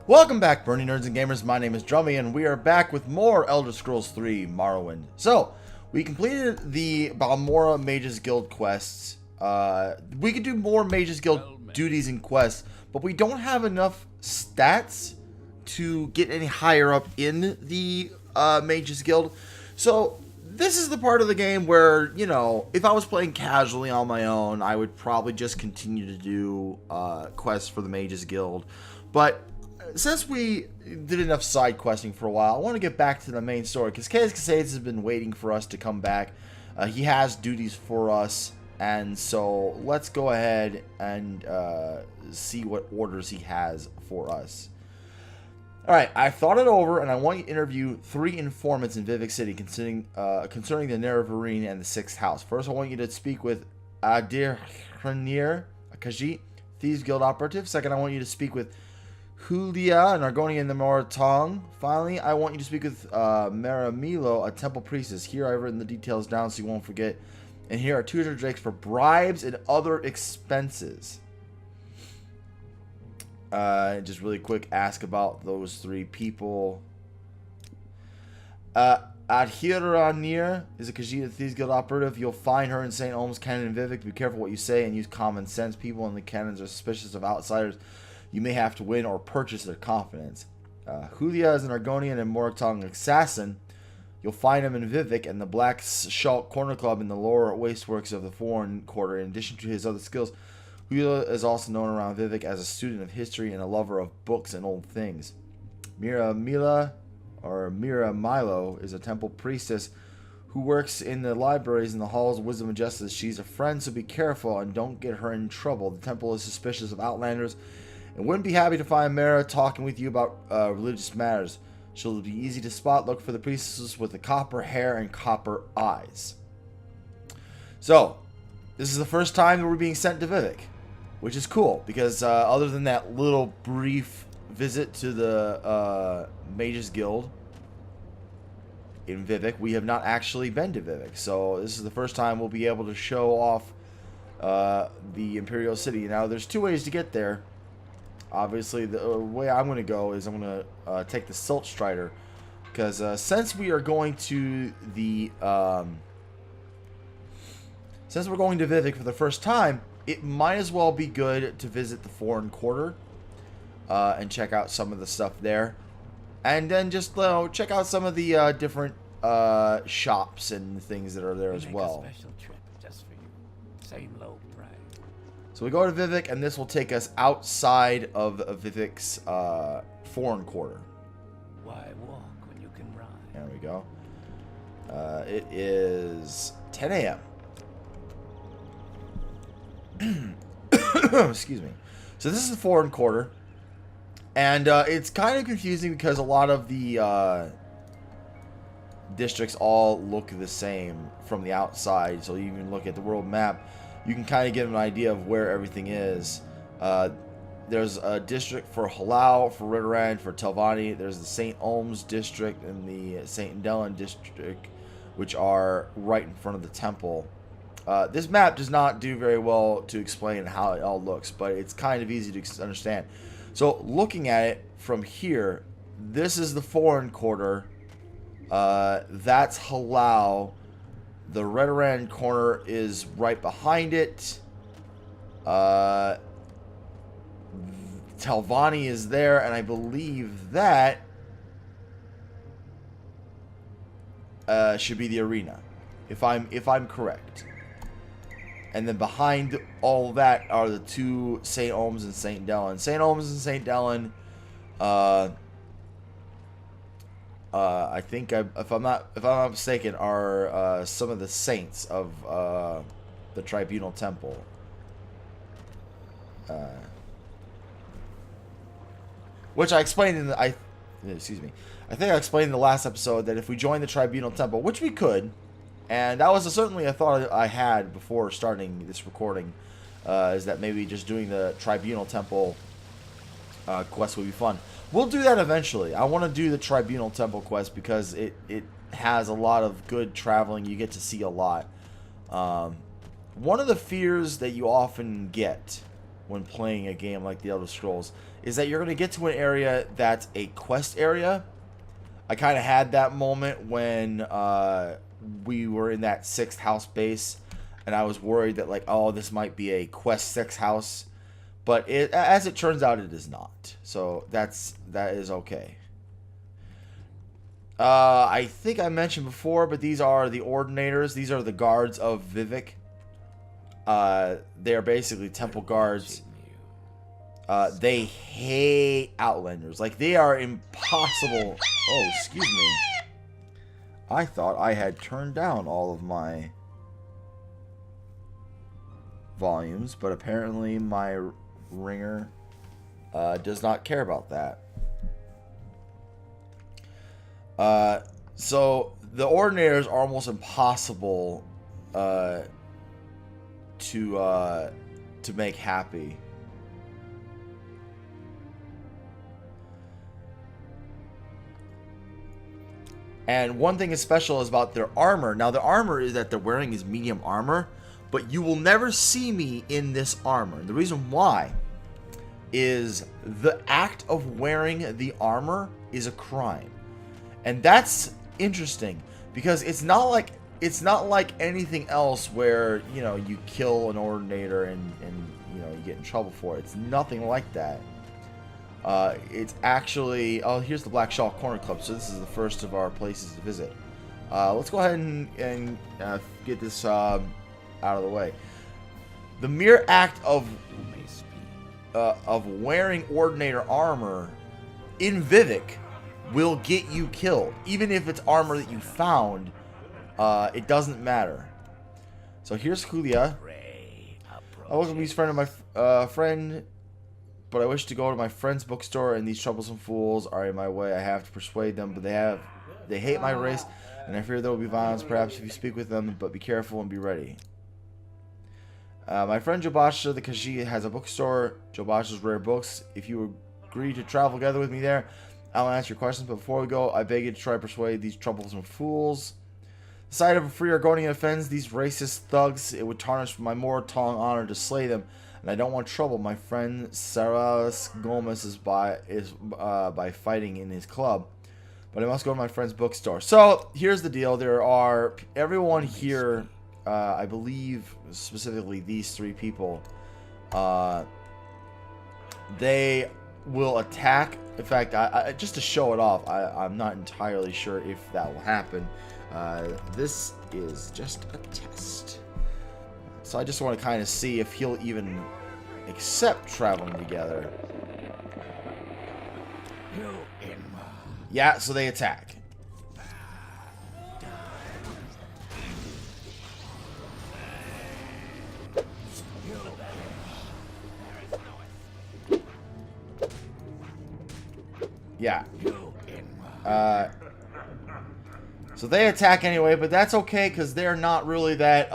Welcome back, Burning Nerds and Gamers. My name is Drummy, and we are back with more Elder Scrolls 3 Morrowind. So, we completed the Balmora Mages Guild quests. We could do more Mages Guild duties and quests, but we don't have enough stats to get any higher up in the Mages Guild. So, this is the part of the game where, you know, if I was playing casually on my own, I would probably just continue to do quests for the Mages Guild. But since we did enough side questing for a while, I want to get back to the main story, because Cascades has been waiting for us to come back. He has duties for us, and so let's go ahead and see what orders he has for us. Alright, I thought it over, and I want you to interview 3 informants in Vivec City concerning the Nerevarine and the 6th house. First, I want you to speak with Adir Hranir, a Khajiit, Thieves Guild operative. Second, I want you to speak with Julia, an Argonian in the Moratong. Finally, I want you to speak with Maramilo, a temple priestess. Here I've written the details down so you won't forget. And here are 200 drakes for bribes and other expenses. Just really quick, ask about those 3 people. Adhiranir is a Khajiit Thieves Guild operative. You'll find her in St. Olm's Canon in Vivec. Be careful what you say and use common sense. People in the canons are suspicious of outsiders. You may have to win or purchase their confidence. Julia is an Argonian and Moratong assassin. You'll find him in Vivec and the Black Shalt Corner Club in the lower wasteworks of the Foreign Quarter. In addition to his other skills, Julia is also known around Vivec as a student of history and a lover of books and old things. Mira Milo is a temple priestess who works in the libraries and the halls of wisdom and justice. She's a friend, so be careful and don't get her in trouble. The temple is suspicious of outlanders and wouldn't be happy to find Mara talking with you about religious matters. She'll be easy to spot. Look for the priestesses with the copper hair and copper eyes. So, this is the first time that we're being sent to Vivec, which is cool, because other than that little brief visit to the Mages Guild in Vivec, we have not actually been to Vivec. So, this is the first time we'll be able to show off the Imperial City. Now, there's 2 ways to get there. Obviously, the way I'm going to go is I'm going to take the Silt Strider, because since we are going to the since we're going to Vivec for the first time, it might as well be good to visit the Foreign Quarter and check out some of the stuff there, and then just check out some of the different shops and things that are there as well. Special trip just for you. Same low price. So we go to Vivec, and this will take us outside of Vivec's Foreign Quarter. Why walk when you can ride? There we go. It is 10 a.m. Excuse me. So this is the Foreign Quarter, and it's kind of confusing because a lot of the districts all look the same from the outside. So you even look at the world map, you can kind of get an idea of where everything is. There's a district for Halal, for Ridderan, for Telvanni. There's the St. Olm's district and the St. Delen district, which are right in front of the temple. This map does not do very well to explain how it all looks, but it's kind of easy to understand. So looking at it from here, this is the Foreign Quarter. That's Halal. The Ridderan corner is right behind it. Telvanni is there, and I believe that should be the arena, if I'm correct. And then behind all that are the 2 St. Olm's and St. Delen. St. Olm's and St. Delen, I think, if I'm not mistaken, are some of the saints of the Tribunal Temple. Which I explained in the excuse me. I think I explained in the last episode that if we join the Tribunal Temple, which we could, and that was certainly a thought I had before starting this recording, is that maybe just doing the Tribunal Temple quest would be fun. We'll do that eventually. I want to do the Tribunal Temple quest because it has a lot of good traveling. You get to see a lot. One of the fears that you often get when playing a game like The Elder Scrolls is that you're going to get to an area that's a quest area. I kind of had that moment when we were in that 6th house base, and I was worried that, like, oh, this might be a quest 6 house, but as it turns out, it is not. So that is okay. I think I mentioned before, but these are the Ordinators. These are the guards of Vivec. They are basically temple guards. They hate Outlanders. Like, they are impossible. Oh, excuse me. I thought I had turned down all of my volumes, but apparently my ringer does not care about that. So the Ordinators are almost impossible to make happy. And one thing is special is about their armor. Now, the armor is that they're wearing is medium armor, but you will never see me in this armor. And the reason why is the act of wearing the armor is a crime. And that's interesting because it's not like anything else where, you know, you kill an Ordinator and you know, you get in trouble for it. It's nothing like that. It's actually... Oh, here's the Black Shawl Corner Club. So this is the first of our places to visit. Let's go ahead and get this out of the way. The mere act of wearing Ordinator armor in Vivec will get you killed. Even if it's armor that you found, it doesn't matter. So here's Julia. I welcome these friend of my friend... But I wish to go to my friend's bookstore, and these troublesome fools are in my way. I have to persuade them, but they hate my race, and I fear there will be violence. Perhaps if you speak with them, but be careful and be ready. My friend Jobasha, the Kashi, has a bookstore, Jobasha's Rare Books. If you agree to travel together with me there, I'll answer your questions. But before we go, I beg you to try to persuade these troublesome fools. The sight of a free Argonian offends these racist thugs. It would tarnish my mortal honor to slay them. And I don't want trouble. My friend Saras Gomez is by fighting in his club, but I must go to my friend's bookstore. So here's the deal: there are everyone here. I believe specifically these 3 people. They will attack. In fact, I just to show it off, I'm not entirely sure if that will happen. This is just a test. So I just want to kind of see if he'll even accept traveling together. Yeah, so they attack. Yeah. So they attack anyway, but that's okay because they're not really that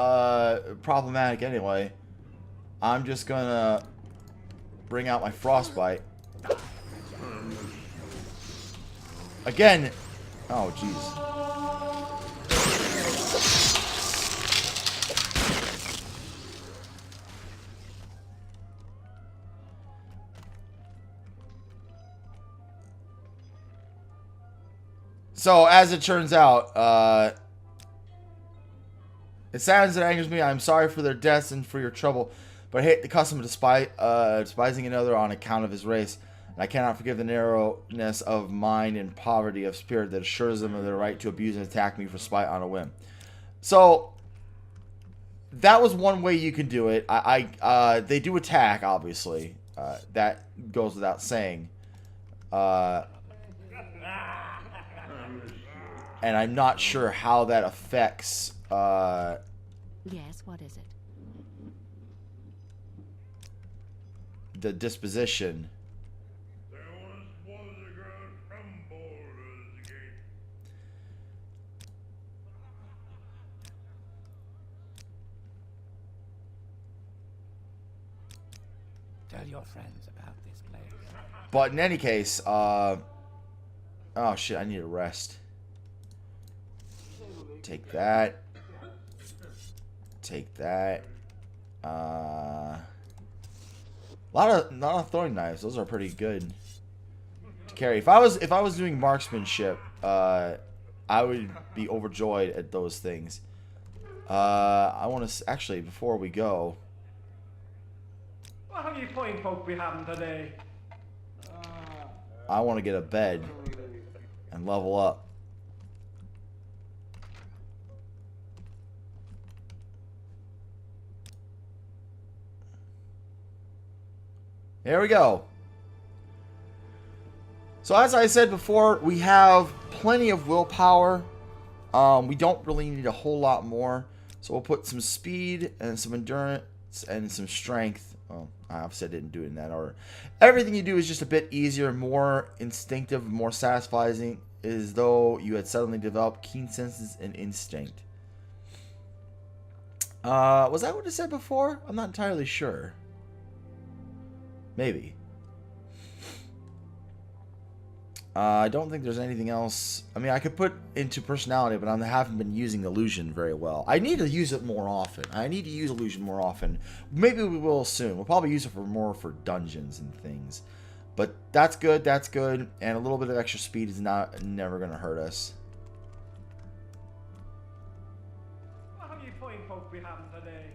problematic anyway. I'm just gonna bring out my frostbite. Again. Oh, jeez. So, as it turns out, it saddens and angers me. I'm sorry for their deaths and for your trouble, but I hate the custom of despising another on account of his race. And I cannot forgive the narrowness of mind and poverty of spirit that assures them of their right to abuse and attack me for spite on a whim. So, that was one way you can do it. They do attack, obviously. That goes without saying. And I'm not sure how that affects... Yes, what is it? The disposition. Tell your friends about this place. But in any case, oh shit, I need a rest. Take that. Take that. lot of throwing knives. Those are pretty good to carry. If I was doing marksmanship, I would be overjoyed at those things. I want to actually, before we go, What have you fine folk be having today? I want to get a bed and level up. There we go. So as I said before, we have plenty of willpower. We don't really need a whole lot more. So we'll put some speed and some endurance and some strength. Oh, I obviously didn't do it in that order. Everything you do is just a bit easier, more instinctive, more satisfying, as though you had suddenly developed keen senses and instinct. Was that what it said before? I'm not entirely sure. Maybe. I don't think there's anything else. I mean, I could put into personality, but I haven't been using illusion very well. I need to use it more often. I need to use illusion more often. Maybe we will soon. We'll probably use it for dungeons and things. But that's good. That's good. And a little bit of extra speed is never going to hurt us. What have you fine folk be having today?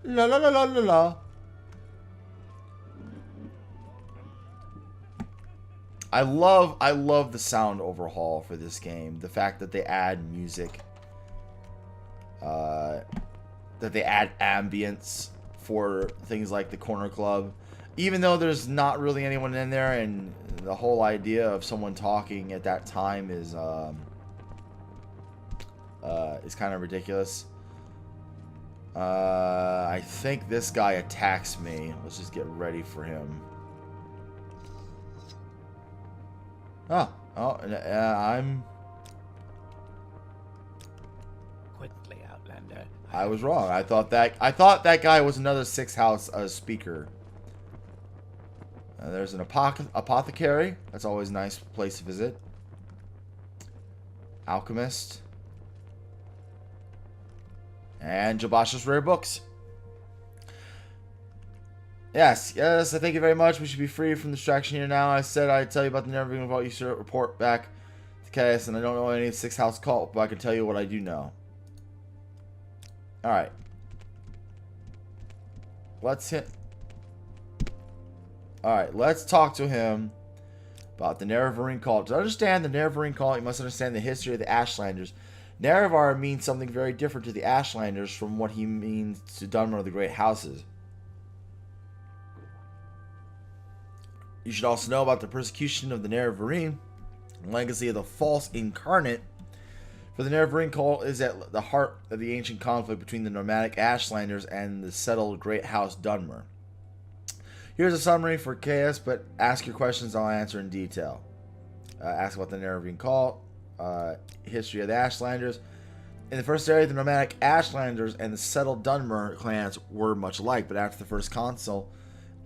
La la la la la la. I love the sound overhaul for this game. The fact that they add music, that they add ambience for things like the corner club, even though there's not really anyone in there, and the whole idea of someone talking at that time is kind of ridiculous. I think this guy attacks me. Let's just get ready for him. I'm... Quickly, Outlander. I was wrong. I thought that guy was another sixth house speaker. There's an apothecary. That's always a nice place to visit. Alchemist. And Jabash's rare books. Yes, I thank you very much. We should be free from distraction here now. I said I'd tell you about the Never Vault. You should report back to Chaos, and I don't know any sixth house cult, but I can tell you what I do know. Alright. Let's talk to him about the Nerevarine cult. To understand the Nerevarine cult, you must understand the history of the Ashlanders. Nerevar means something very different to the Ashlanders from what he means to Dunmer of the Great Houses. You should also know about the persecution of the Nerevarine, legacy of the false incarnate. For the Nerevarine cult is at the heart of the ancient conflict between the nomadic Ashlanders and the settled Great House Dunmer. Here's a summary for Chaos, but ask your questions, I'll answer in detail. Ask about the Nerevarine cult, history of the Ashlanders. In the first area, the nomadic Ashlanders and the settled Dunmer clans were much alike, but after the first council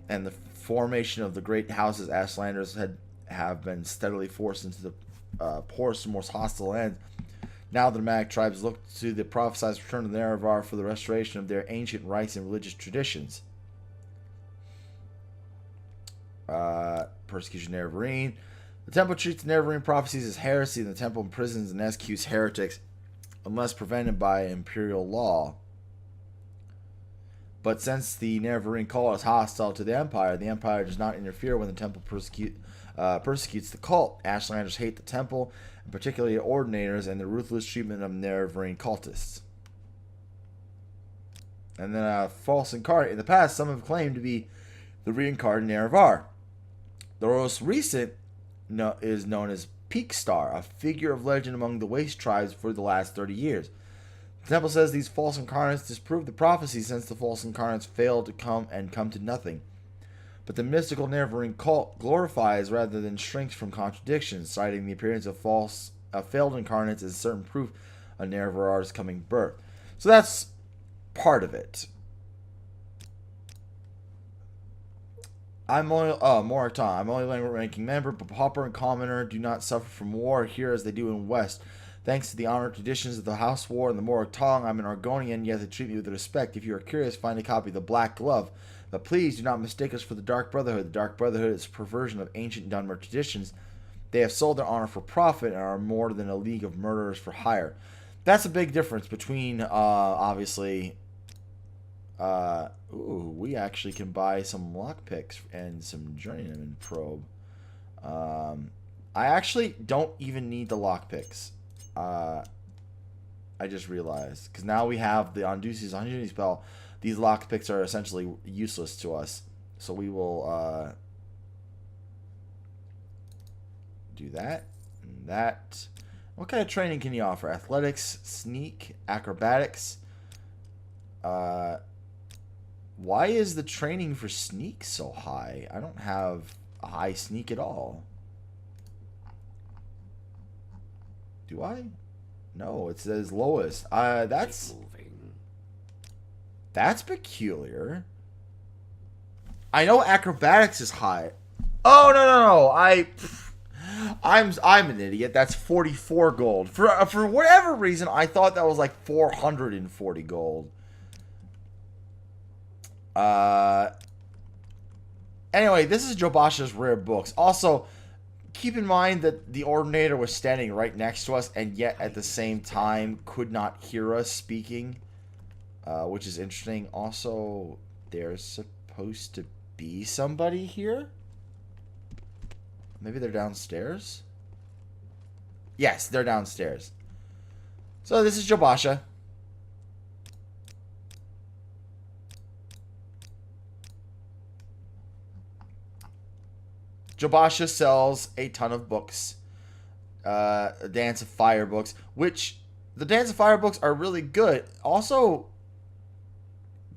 and the formation of the great houses, Ashlanders have been steadily forced into the poorest and most hostile lands. Now the nomadic tribes look to the prophesied return of the Nerevar for the restoration of their ancient rites and religious traditions. Persecution of Nerevarine. The temple treats the Nerevarine prophecies as heresy, and the temple imprisons and executes heretics unless prevented by imperial law. But since the Nerevarine cult is hostile to the Empire does not interfere when the temple persecutes the cult. Ashlanders hate the temple, and particularly the ordinators and the ruthless treatment of Nerevarine cultists. And then false incarnate. In the past, some have claimed to be the reincarnated Nerevar. The most recent is known as Peak Star, a figure of legend among the Waste tribes for the last 30 years. The temple says these false incarnates disprove the prophecy since the false incarnates failed to come to nothing. But the mystical Nerevarine cult glorifies rather than shrinks from contradictions, citing the appearance of failed incarnates as certain proof of Nerevar's coming birth. So that's part of it. I'm only Moraton. I'm only ranking member, but Pauper and Commoner do not suffer from war here as they do in West. Thanks to the honored traditions of the House War and the Morrowind Tong, I'm an Argonian. You have to treat me with respect. If you are curious, find a copy of The Black Glove. But please do not mistake us for the Dark Brotherhood. The Dark Brotherhood is a perversion of ancient Dunmer traditions. They have sold their honor for profit and are more than a league of murderers for hire. That's a big difference between, obviously... we actually can buy some lockpicks and some journeyman probe. I actually don't even need the lockpicks. I just realized. Because now we have the Ondusi's Ondusi spell. These lockpicks are essentially useless to us. So we will do that and that. What kind of training can you offer? Athletics, sneak, acrobatics. Why is the training for sneak so high? I don't have a high sneak at all. Do I? No, it says lowest. That's peculiar. I know acrobatics is high. Oh no. I'm an idiot. That's 44 gold. For whatever reason, I thought that was like 440 gold. Anyway, this is Jobasha's rare books. Also, keep in mind that the Ordinator was standing right next to us and yet at the same time could not hear us speaking, which is interesting. Also, there's supposed to be somebody here. Maybe they're downstairs? Yes, they're downstairs. So this is Jobasha. Jobasha sells a ton of books. Dance of Fire books, which the Dance of Fire books are really good. Also,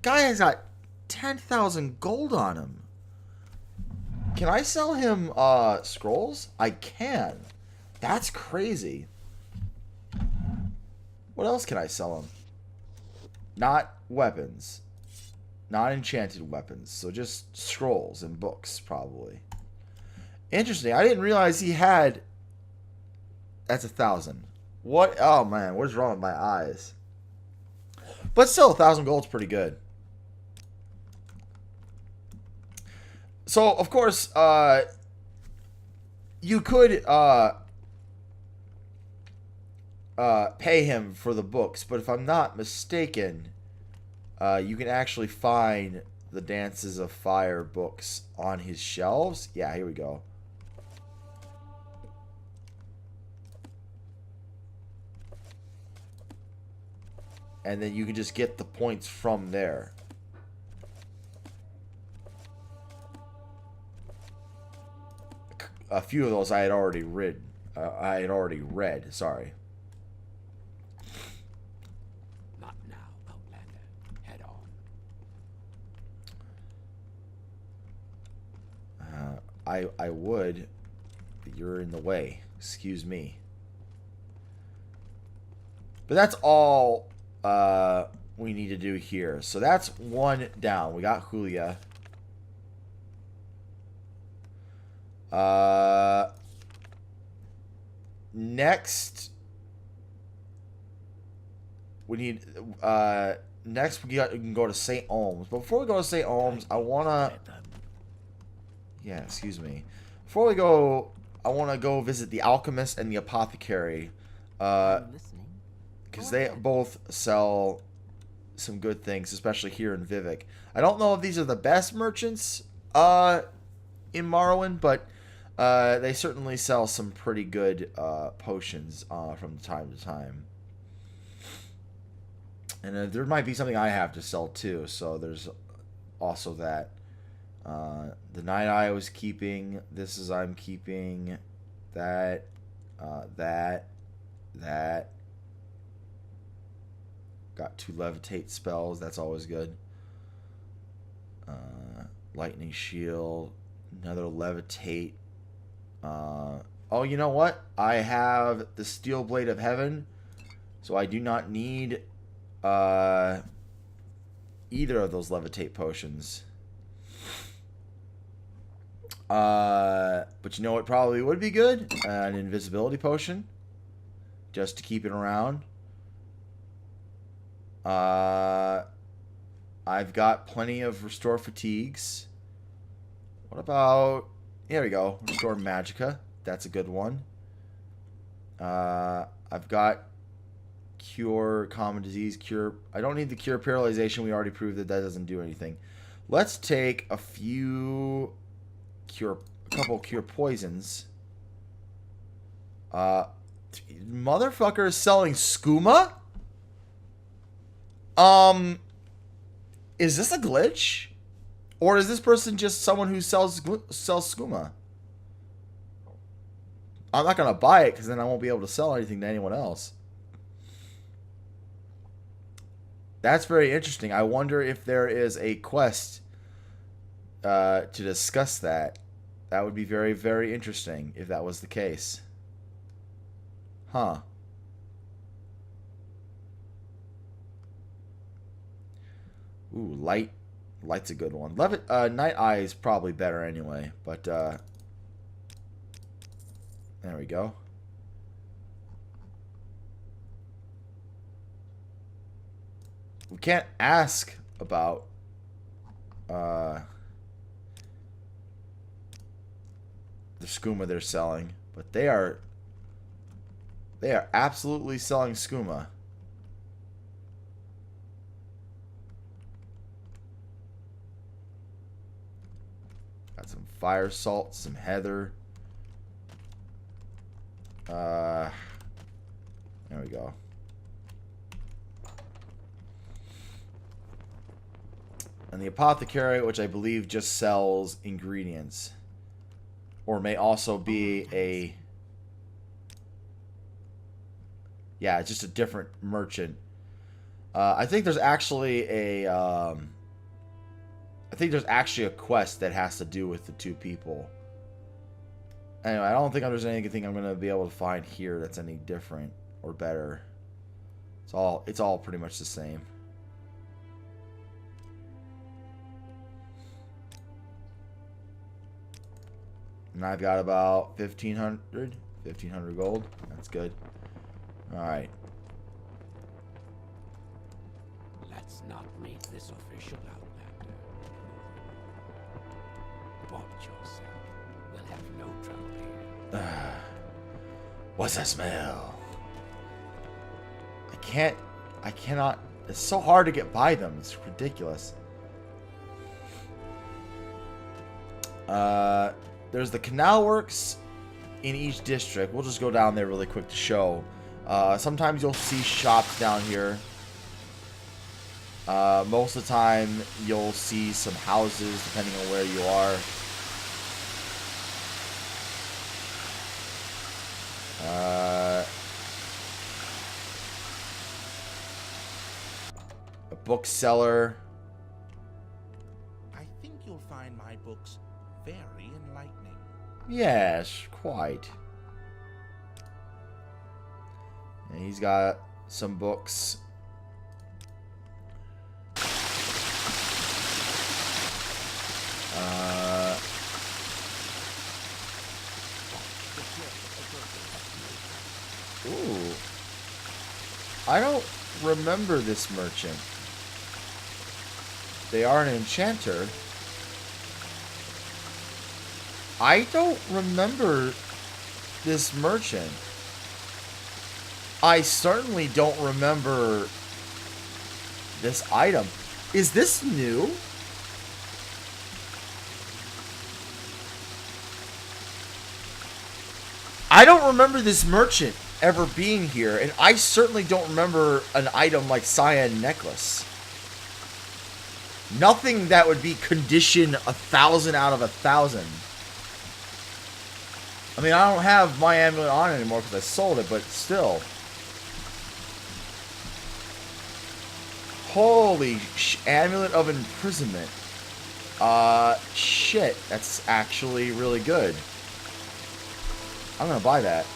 guy has got 10,000 gold on him. Can I sell him scrolls? I can. That's crazy. What else can I sell him? Not weapons. Not enchanted weapons. So just scrolls and books, probably. Interesting. I didn't realize he had... That's 1,000. What? Oh, man. What is wrong with my eyes? But still, 1,000 gold's pretty good. So, of course, you could pay him for the books, but if I'm not mistaken, you can actually find the Dances of Fire books on his shelves. Yeah, here we go. And then you can just get the points from there. A few of those I had already read. Sorry. Not now, Outlander. Head on. I would, but you're in the way. Excuse me. But that's all we need to do here. So that's one down. We got Julia. Next we need next we can go to St. Ohms. But before we go to St. Ohms, I wanna excuse me. Before we go, I wanna go visit the alchemist and the apothecary. Because they both sell some good things, especially here in Vivec. I don't know if these are the best merchants in Morrowind, but they certainly sell some pretty good potions from time to time. And there might be something I have to sell too, so there's also that. The Night Eye I was keeping. This is I'm keeping. That. That. Got 2 levitate spells. That's always good. Lightning shield. Another levitate. Oh, you know what? I have the Steel Blade of Heaven, so I do not need either of those levitate potions. But you know what probably would be good? An invisibility potion. just to keep it around. I've got plenty of restore fatigues. What about... Here we go. Restore magicka. That's a good one. I've got cure common disease. Cure... I don't need the cure paralyzation. We already proved that that doesn't do anything. Let's take a few... A couple cure poisons. Motherfucker is selling skooma? Is this a glitch? Or is this person just someone who sells skooma? I'm not gonna buy it because then I won't be able to sell anything to anyone else. That's very interesting. I wonder if there is a quest to discuss that. That would be very, very interesting if that was the case. Huh. Ooh, light. Light's a good one. Night Eye is probably better anyway, but there we go. We can't ask about the skooma they're selling, but they are absolutely selling skooma. Got some fire salt, some heather. There we go. And the apothecary, which I believe just sells ingredients. Or may also be a... Yeah, it's just a different merchant. I think there's actually a... I think there's actually a quest that has to do with the two people. Anyway, I don't think there's anything I'm going to be able to find here that's any different or better. It's all pretty much the same. And I've got about 1,500 gold. That's good. Alright. Let's not make this official, Outlander. Watch yourself. We'll have no trouble here. What's that smell? I cannot. It's so hard to get by them. It's ridiculous. There's the canal works in each district. We'll just go down there really quick to show. Sometimes you'll see shops down here. Most of the time you'll see some houses depending on where you are. A bookseller. I think you'll find my books very enlightening. Yes, quite. And he's got some books. Ooh. I don't remember this merchant. They are an enchanter. I don't remember this merchant. I certainly don't remember this item. Is this new? I don't remember this merchant ever being here, and I certainly don't remember an item like Cyan Necklace. Nothing that would be condition 1,000 out of 1,000. I mean, I don't have my amulet on anymore because I sold it, but still. Holy amulet of imprisonment. Shit. That's actually really good. I'm gonna buy that.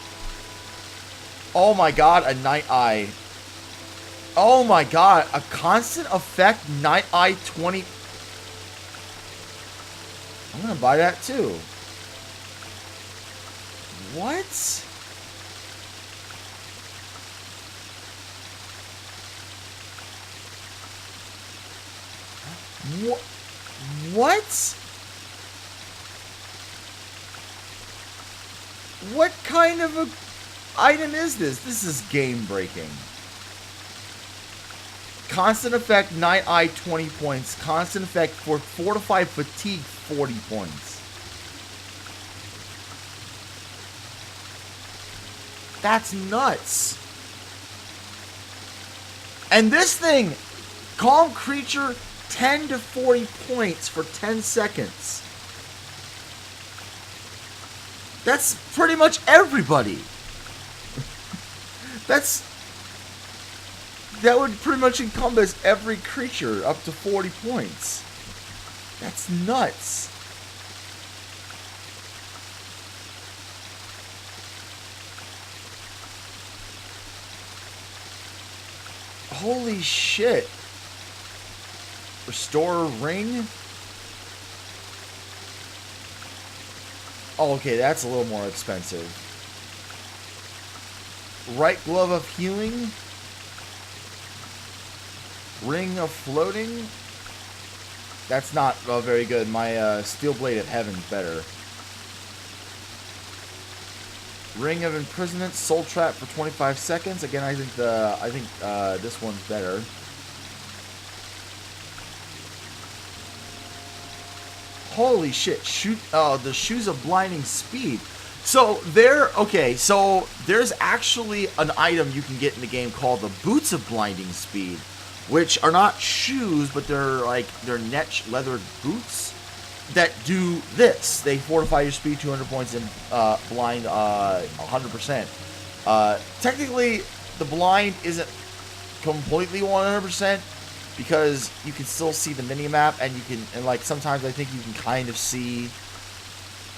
Oh my god, a Night Eye. Oh my god, a constant effect Night Eye 20. I'm gonna buy that too. What? What? What kind of a item is this? This is game breaking. Constant effect, Night Eye 20 points. Constant effect for Fortify Fatigue 40 points. That's nuts. And this thing, Calm Creature, 10 to 40 points for 10 seconds. That's pretty much everybody. That would pretty much encompass every creature up to 40 points. That's nuts. Holy shit. Restore ring? Oh, okay, that's a little more expensive. Right glove of healing? Ring of floating? That's not very good. My steel blade of heaven's better. Ring of imprisonment, soul trap for 25 seconds. Again, I think this one's better. Holy shit! The shoes of blinding speed. So there's actually an item you can get in the game called the boots of blinding speed, which are not shoes, but they're net leather boots that do this. They fortify your speed 200 points and blind 100%. Technically, the blind isn't completely 100% because you can still see the mini map, and sometimes I think you can kind of see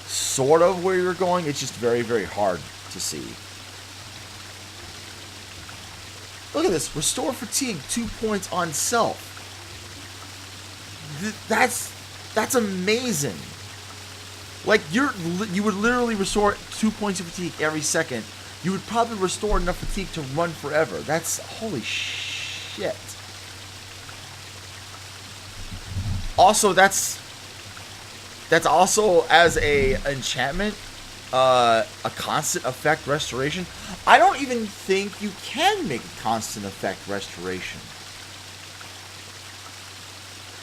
sort of where you're going. It's just very, very hard to see. Look at this. Restore fatigue 2 points on self. That's amazing. Like, you would literally restore 2 points of fatigue every second. You would probably restore enough fatigue to run forever. That's holy shit. Also, that's also as a enchantment, a constant effect restoration. I don't even think you can make a constant effect restoration,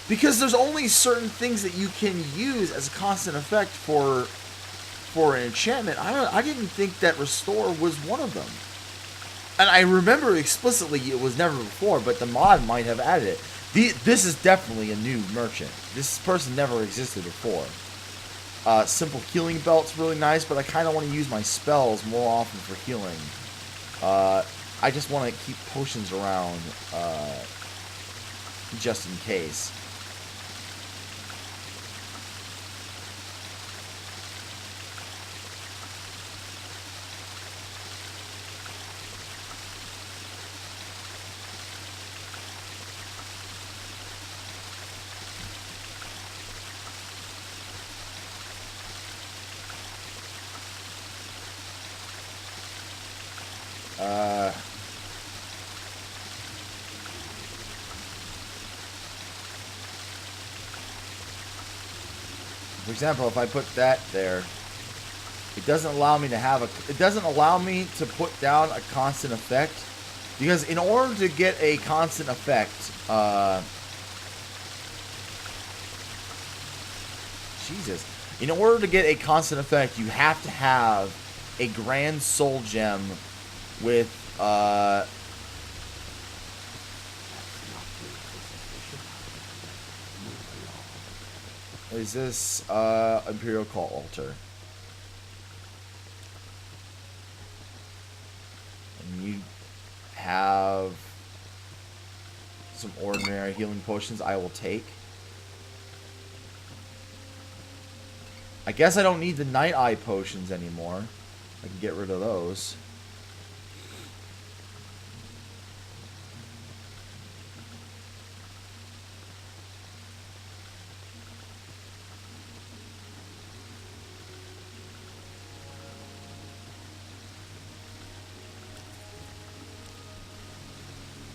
because there's only certain things that you can use as a constant effect for an enchantment. I didn't think that restore was one of them, and I remember explicitly it was never before, but the mod might have added it. This is definitely a new merchant. This person never existed before. Simple healing belt's really nice, but I kind of want to use my spells more often for healing. I just want to keep potions around just in case. For example, if I put that there, it doesn't allow me to have it doesn't allow me to put down a constant effect, because in order to get a constant effect, in order to get a constant effect, you have to have a grand soul gem with is this Imperial Cult Altar? And you have some ordinary healing potions I will take. I guess I don't need the Night Eye potions anymore. I can get rid of those.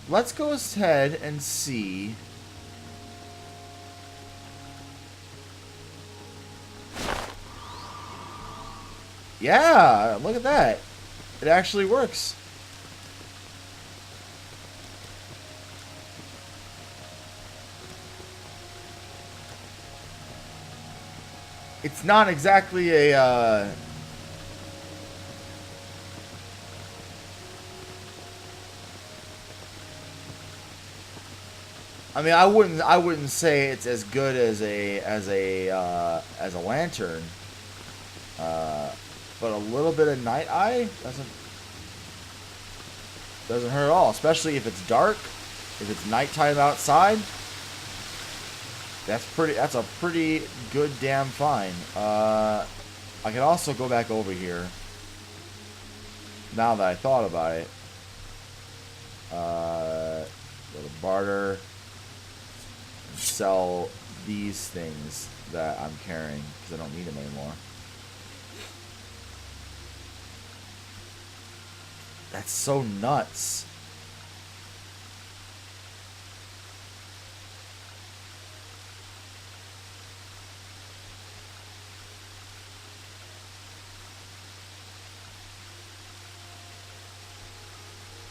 Let's go ahead and see Yeah, look at that. It actually works. It's not exactly a, I mean, I wouldn't say it's as good as a lantern, but a little bit of night eye doesn't hurt at all, especially if it's dark, if it's nighttime outside. That's a pretty good damn find. I can also go back over here. Now that I thought about it, go to barter. Sell these things that I'm carrying because I don't need them anymore. That's so nuts.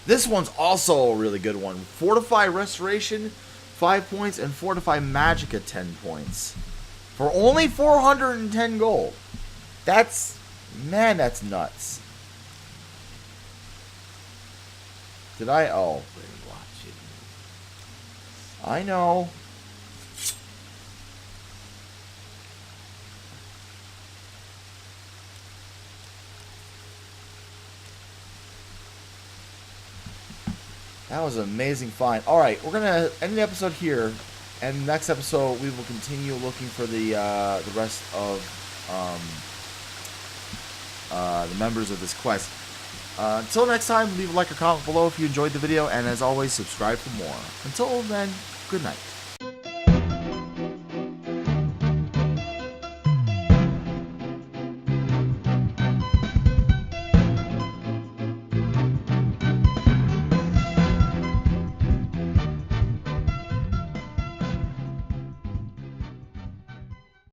This one's also a really good one. Fortify Restoration, 5 points, and Fortify Magicka, 10 points. For only 410 gold. That's nuts. Did I? Oh. I know. That was an amazing find. Alright, we're going to end the episode here. And next episode, we will continue looking for the rest of the members of this quest. Until next time, leave a like or comment below if you enjoyed the video. And as always, subscribe for more. Until then, good night.